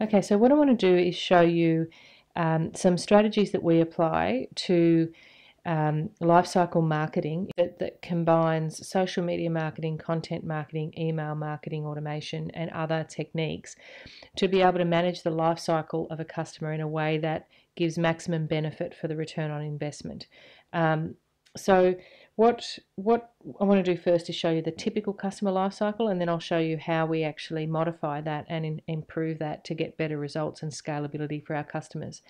Okay, so what I want to do is show you some strategies that we apply to lifecycle marketing that combines social media marketing, content marketing, email marketing, automation, and other techniques to be able to manage the life cycle of a customer in a way that gives maximum benefit for the return on investment. So what I want to do first is show you the typical customer life cycle, and then I'll show you how we actually modify that and improve that to get better results and scalability for our customers.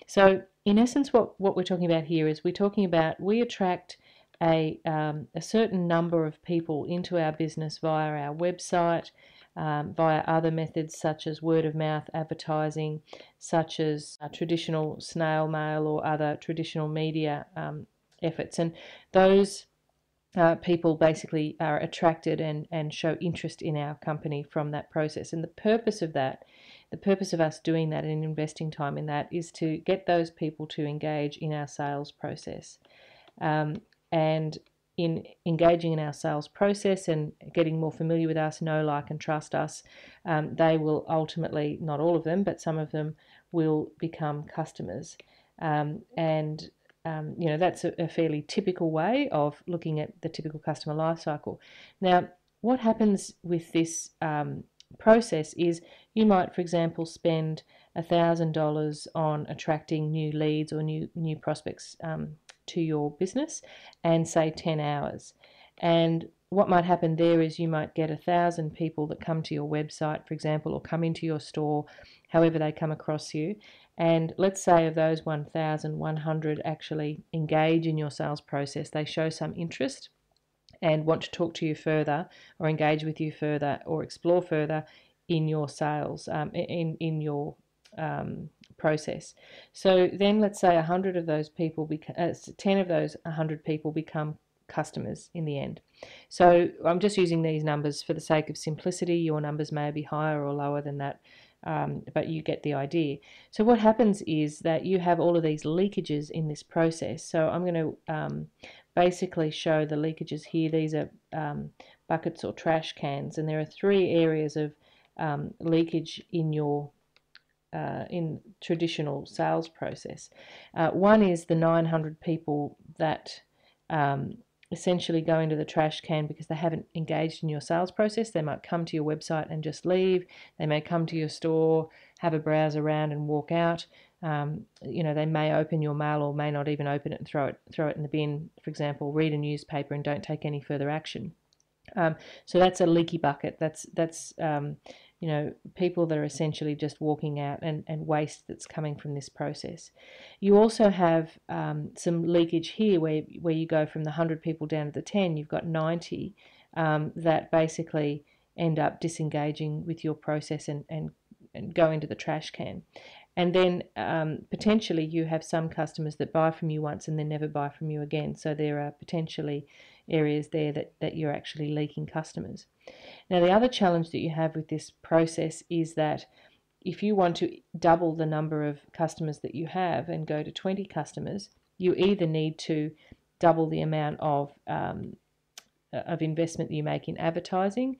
So in essence, what we're talking about here is we attract a certain number of people into our business via our website, via other methods such as word of mouth advertising, such as traditional snail mail or other traditional media efforts. And those people basically are attracted and show interest in our company from that process. And the purpose of us doing that and investing time in that is to get those people to engage in our sales process. And in engaging in our sales process and getting more familiar with us, know, like, and trust us, they will ultimately, not all of them, but some of them will become customers. That's a fairly typical way of looking at the typical customer life cycle. Now, what happens with this process is you might, for example, spend $1,000 on attracting new leads or new prospects to your business, and say 10 hours. And what might happen there is you might get 1,000 people that come to your website, for example, or come into your store, however they come across you. And let's say of those 1,100 actually engage in your sales process. They show some interest and want to talk to you further or engage with you further or explore further in your sales, in your process. So then let's say 100 of those people, 10 of those 100 people become customers in the end. So I'm just using these numbers for the sake of simplicity. Your numbers may be higher or lower than that, but you get the idea. So what happens is that you have all of these leakages in this process. So I'm going to basically show the leakages here. These are buckets or trash cans, and there are three areas of leakage in your in traditional sales process. One is the 900 people that essentially go into the trash can because they haven't engaged in your sales process. They might come to your website and just leave. They may come to your store, have a browse around and walk out. They may open your mail or may not even open it and throw it in the bin, for example, read a newspaper and don't take any further action. So that's a leaky bucket. That's people that are essentially just walking out and waste that's coming from this process. You also have some leakage here where you go from the 100 people down to the 10. You've got 90 that basically end up disengaging with your process and go into the trash can. And then potentially you have some customers that buy from you once and then never buy from you again. So there are potentially areas there that you're actually leaking customers. Now, the other challenge that you have with this process is that if you want to double the number of customers that you have and go to 20 customers, you either need to double the amount of investment that you make in advertising,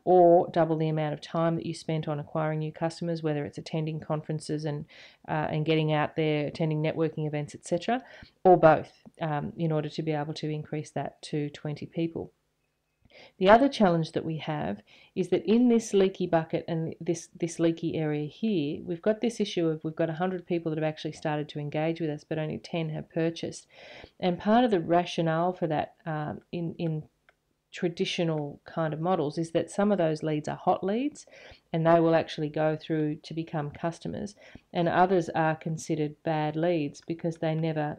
or double the amount of time that you spent on acquiring new customers, whether it's attending conferences and getting out there, attending networking events, etc., or both, in order to be able to increase that to 20 people. The other challenge that we have is that in this leaky bucket and this leaky area here, we've got this issue of we've got 100 people that have actually started to engage with us, but only 10 have purchased. And part of the rationale for that in traditional kind of models is that some of those leads are hot leads and they will actually go through to become customers, and others are considered bad leads because they never,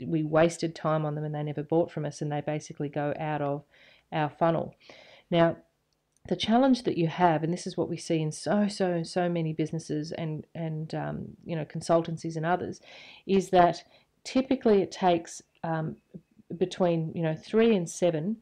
we wasted time on them and they never bought from us, and they basically go out of our funnel. Now, the challenge that you have, and this is what we see in so many businesses and consultancies and others, is that typically it takes between 3 and 7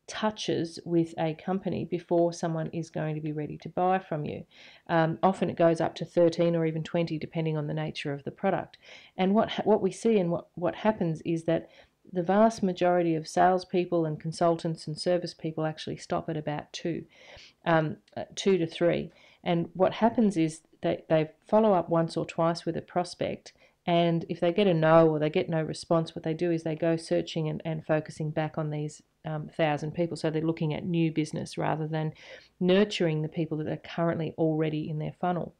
touches with a company before someone is going to be ready to buy from you. Often it goes up to 13 or even 20 depending on the nature of the product. And what we see and what happens is that the vast majority of salespeople and consultants and service people actually stop at about 2 to 3. And what happens is they follow up once or twice with a prospect, and if they get a no or they get no response, what they do is they go searching and focusing back on these 1,000 people. So they're looking at new business rather than nurturing the people that are currently already in their funnel.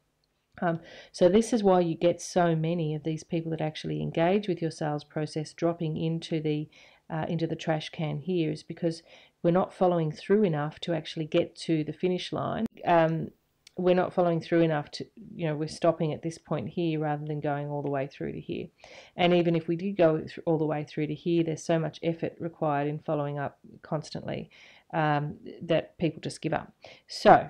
So this is why you get so many of these people that actually engage with your sales process dropping into the trash can here, is because we're not following through enough to actually get to the finish line. We're not following through enough to, we're stopping at this point here rather than going all the way through to here. And even if we did go all the way through to here, there's so much effort required in following up constantly that people just give up. So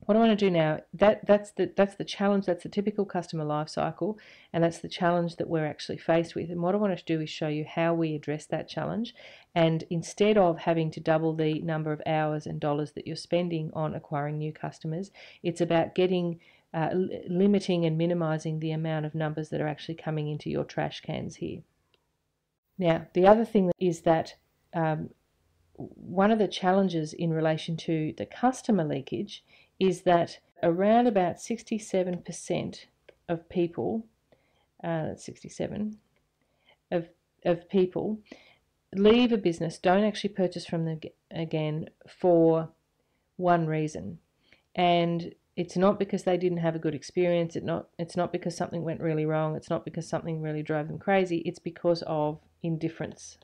what I want to do now, that's the challenge, that's the typical customer life cycle, and that's the challenge that we're actually faced with. And what I want to do is show you how we address that challenge. And instead of having to double the number of hours and dollars that you're spending on acquiring new customers, it's about limiting and minimizing the amount of numbers that are actually coming into your trash cans here. Now, the other thing is that one of the challenges in relation to the customer leakage is that around about 67% of people, 67 of people leave a business, don't actually purchase from them again for one reason. And it's not because they didn't have a good experience, it's not because something went really wrong, it's not because something really drove them crazy, it's because of indifference.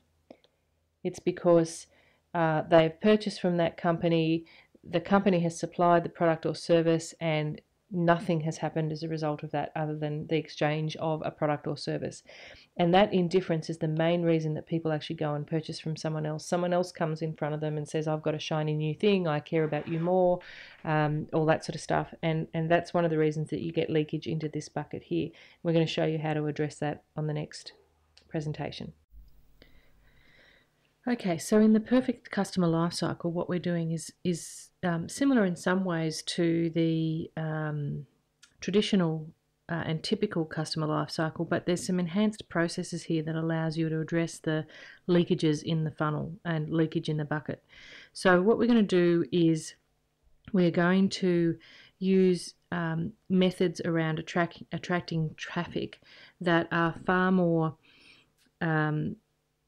It's because they've purchased from that company, the company has supplied the product or service, and nothing has happened as a result of that other than the exchange of a product or service. And that indifference is the main reason that people actually go and purchase from someone else. Someone else comes in front of them and says, I've got a shiny new thing, I care about you more, all that sort of stuff. And that's one of the reasons that you get leakage into this bucket here. We're going to show you how to address that on the next presentation. Okay, so in the perfect customer life cycle, what we're doing is similar in some ways to the traditional and typical customer life cycle, but there's some enhanced processes here that allows you to address the leakages in the funnel and leakage in the bucket. So what we're going to do is we're going to use methods around attracting traffic that are far more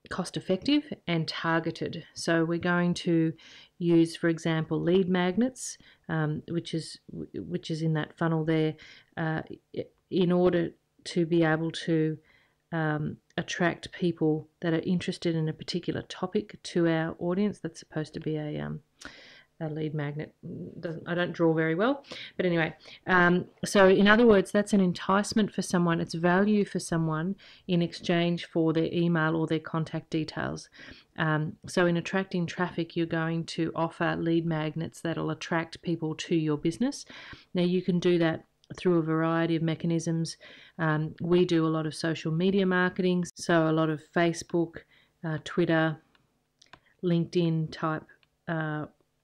cost effective and targeted. So we're going to use, for example, lead magnets, which is in that funnel there, in order to be able to attract people that are interested in a particular topic to our audience. That's supposed to be a lead magnet. I don't draw very well, but anyway, so in other words, that's an enticement for someone, it's value for someone in exchange for their email or their contact details. So in attracting traffic, you're going to offer lead magnets that'll attract people to your business. Now you can do that through a variety of mechanisms. We do a lot of social media marketing, so a lot of Facebook, Twitter, LinkedIn type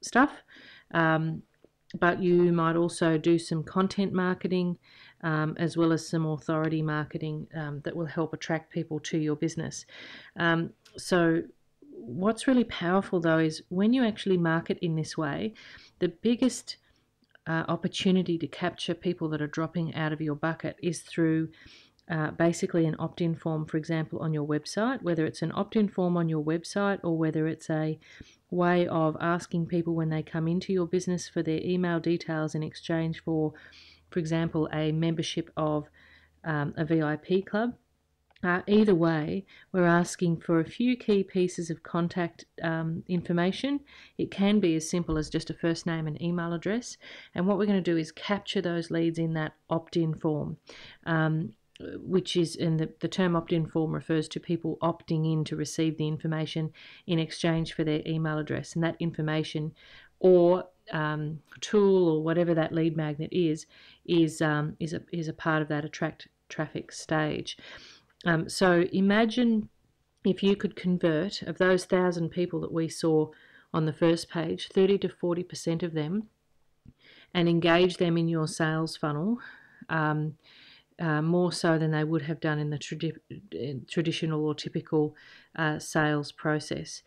stuff, but you might also do some content marketing as well as some authority marketing that will help attract people to your business. So what's really powerful though is when you actually market in this way, the biggest opportunity to capture people that are dropping out of your bucket is through basically an opt-in form, for example, on your website, whether it's an opt-in form on your website or whether it's a way of asking people when they come into your business for their email details in exchange for example, a membership of a VIP club. Either way, we're asking for a few key pieces of contact information. It can be as simple as just a first name and email address. And what we're going to do is capture those leads in that opt-in form. Which is, and the term opt-in form refers to people opting in to receive the information in exchange for their email address, and that information or tool or whatever that lead magnet is a part of that attract traffic stage. So imagine if you could convert, of those 1,000 people that we saw on the first page, 30 to 40% of them, and engage them in your sales funnel. More so than they would have done in the traditional or typical sales process.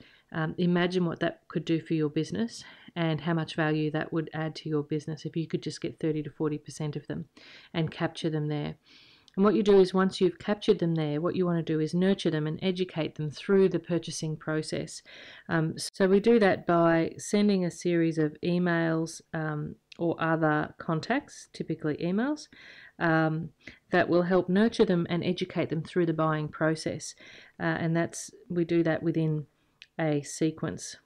Imagine what that could do for your business, and how much value that would add to your business if you could just get 30 to 40% of them and capture them there. And what you do is, once you've captured them there, what you want to do is nurture them and educate them through the purchasing process. So we do that by sending a series of emails or other contacts, typically emails, that will help nurture them and educate them through the buying process. And we do that within a sequence.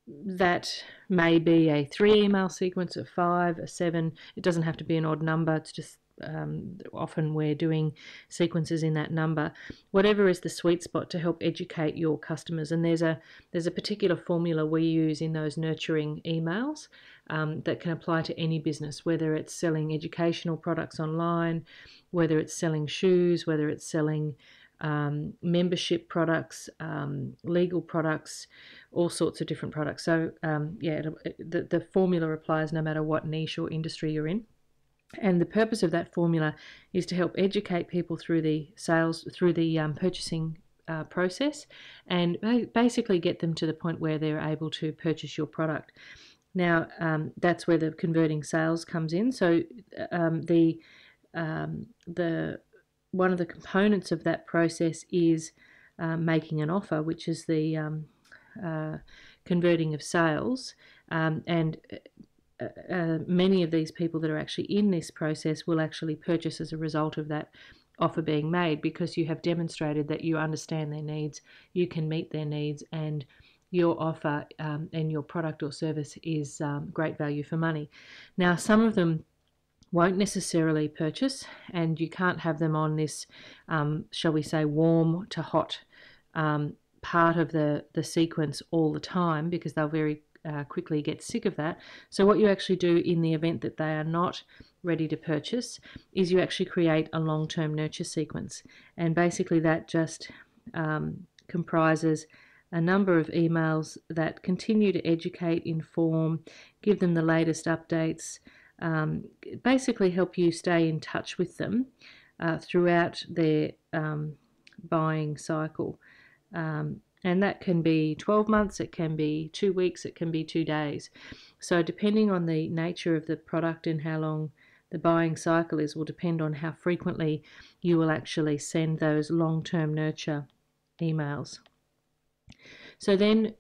That may be a 3-email sequence, a 5, a 7. It doesn't have to be an odd number. It's just often we're doing sequences in that number. Whatever is the sweet spot to help educate your customers. And there's a particular formula we use in those nurturing emails that can apply to any business, whether it's selling educational products online, whether it's selling shoes, whether it's selling membership products, legal products, all sorts of different products. So the formula applies no matter what niche or industry you're in. And the purpose of that formula is to help educate people through the purchasing process, and basically get them to the point where they're able to purchase your product. Now, that's where the converting sales comes in. So one of the components of that process is making an offer, which is the converting of sales. And many of these people that are actually in this process will actually purchase as a result of that offer being made, because you have demonstrated that you understand their needs, you can meet their needs, and your offer and your product or service is great value for money. Now, some of them won't necessarily purchase, and you can't have them on this, shall we say, warm to hot part of the sequence all the time, because they'll very quickly get sick of that. So what you actually do in the event that they are not ready to purchase is you actually create a long-term nurture sequence. And basically that just comprises a number of emails that continue to educate, inform, give them the latest updates, basically help you stay in touch with them throughout their buying cycle. And that can be 12 months, it can be 2 weeks, it can be 2 days. So depending on the nature of the product and how long the buying cycle is, will depend on how frequently you will actually send those long-term nurture emails. So then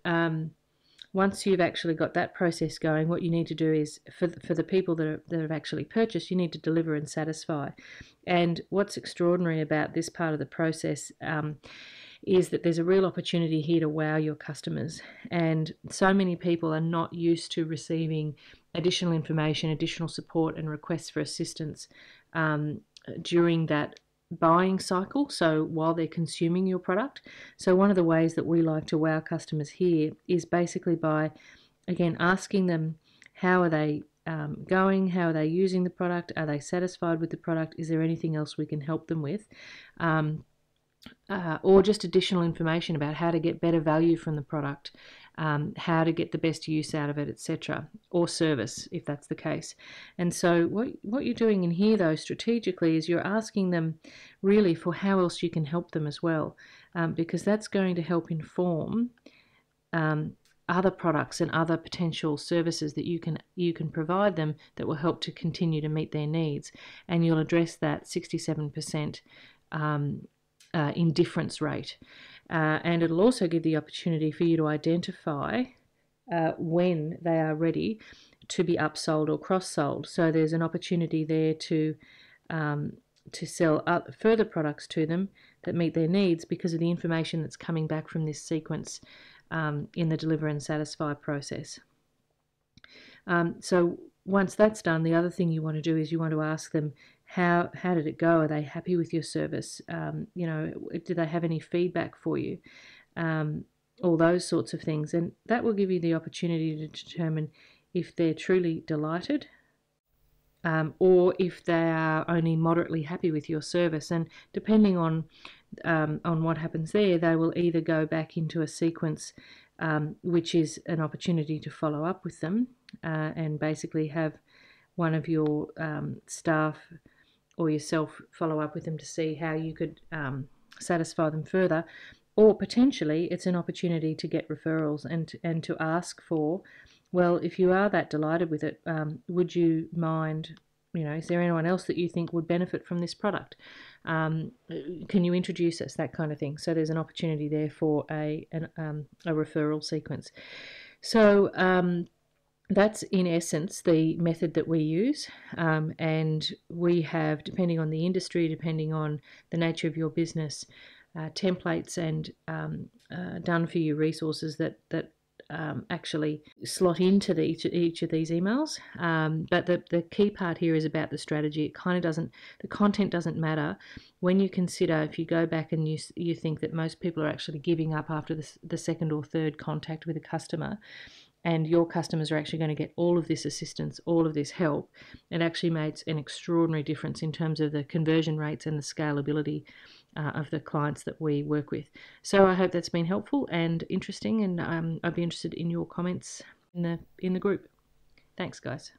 once you've actually got that process going, what you need to do is, for the people that have actually purchased, you need to deliver and satisfy. And what's extraordinary about this part of the process is that there's a real opportunity here to wow your customers. And so many people are not used to receiving additional information, additional support and requests for assistance during that buying cycle, so while they're consuming your product. So one of the ways that we like to wow customers here is basically by, again, asking them how are they going, how are they using the product, are they satisfied with the product, is there anything else we can help them with, or just additional information about how to get better value from the product, how to get the best use out of it, etc., or service if that's the case. And so what you're doing in here, though, strategically, is you're asking them really for how else you can help them as well, because that's going to help inform other products and other potential services that you can provide them that will help to continue to meet their needs. And you'll address that 67% indifference rate. And it'll also give the opportunity for you to identify when they are ready to be upsold or cross-sold. So there's an opportunity there to sell further products to them that meet their needs because of the information that's coming back from this sequence in the deliver and satisfy process. So once that's done, the other thing you want to do is you want to ask them, how did it go? Are they happy with your service? Do they have any feedback for you? All those sorts of things. And that will give you the opportunity to determine if they're truly delighted or if they are only moderately happy with your service. And depending on what happens there, they will either go back into a sequence which is an opportunity to follow up with them and basically have one of your staff or yourself follow up with them to see how you could satisfy them further, Or potentially it's an opportunity to get referrals and to ask for, well, if you are that delighted with it, would you mind, is there anyone else that you think would benefit from this product? Can you introduce us, that kind of thing. So there's an opportunity there for a referral sequence. So that's in essence the method that we use, and we have, depending on the industry, depending on the nature of your business, templates and done for you resources that actually slot into each of these emails. But the key part here is about the strategy. It kind of doesn't, the content doesn't matter when you consider, if you go back and you think that most people are actually giving up after the second or third contact with a customer, and your customers are actually going to get all of this assistance, all of this help, it actually makes an extraordinary difference in terms of the conversion rates and the scalability of the clients that we work with. So I hope that's been helpful and interesting, and I'd be interested in your comments in the group. Thanks, guys.